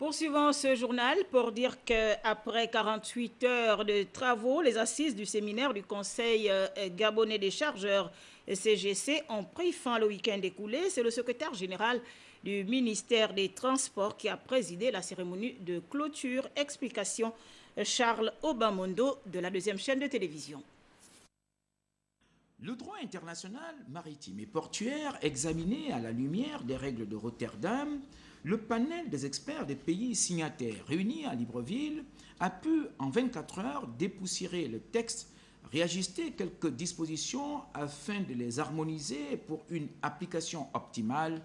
Poursuivons ce journal pour dire qu'après 48 heures de travaux, les assises du séminaire du Conseil gabonais des chargeurs CGC ont pris fin le week-end écoulé. C'est le secrétaire général du ministère des Transports qui a présidé la cérémonie de clôture. Explication Charles Obamondo de la deuxième chaîne de télévision. Le droit international maritime et portuaire, examiné à la lumière des règles de Rotterdam, le panel des experts des pays signataires réunis à Libreville a pu en 24 heures dépoussiérer le texte, réajuster quelques dispositions afin de les harmoniser pour une application optimale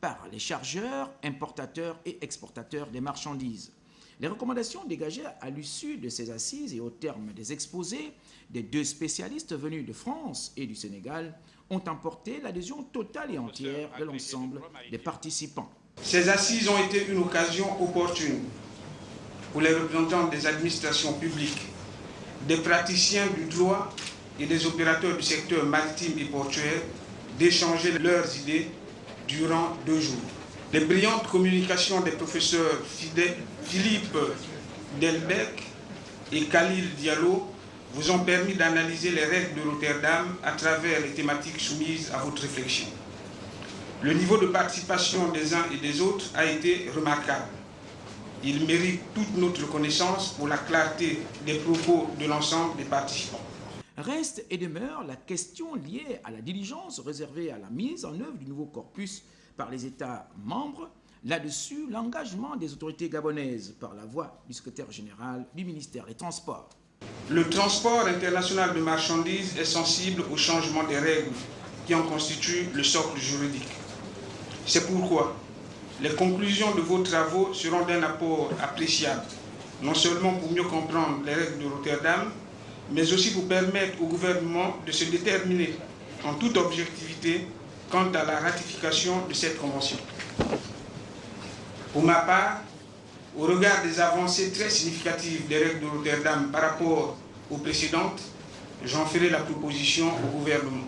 par les chargeurs, importateurs et exportateurs des marchandises. Les recommandations dégagées à l'issue de ces assises et au terme des exposés des deux spécialistes venus de France et du Sénégal ont emporté l'adhésion totale et entière de l'ensemble des participants. Ces assises ont été une occasion opportune pour les représentants des administrations publiques, des praticiens du droit et des opérateurs du secteur maritime et portuaire d'échanger leurs idées durant 2 jours. Les brillantes communications des professeurs Philippe Delbecq et Khalil Diallo vous ont permis d'analyser les règles de Rotterdam à travers les thématiques soumises à votre réflexion. Le niveau de participation des uns et des autres a été remarquable. Il mérite toute notre reconnaissance pour la clarté des propos de l'ensemble des participants. Reste et demeure la question liée à la diligence réservée à la mise en œuvre du nouveau corpus par les États membres. Là-dessus, l'engagement des autorités gabonaises par la voix du secrétaire général du ministère des Transports. Le transport international de marchandises est sensible au changement des règles qui en constituent le socle juridique. C'est pourquoi les conclusions de vos travaux seront d'un apport appréciable, non seulement pour mieux comprendre les règles de Rotterdam, mais aussi pour permettre au gouvernement de se déterminer en toute objectivité quant à la ratification de cette convention. Pour ma part, au regard des avancées très significatives des règles de Rotterdam par rapport aux précédentes, j'en ferai la proposition au gouvernement.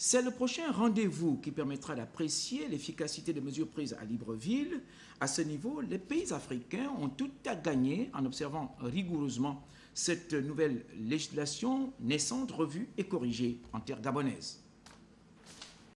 C'est le prochain rendez-vous qui permettra d'apprécier l'efficacité des mesures prises à Libreville. À ce niveau, les pays africains ont tout à gagner en observant rigoureusement cette nouvelle législation naissante, revue et corrigée en terre gabonaise.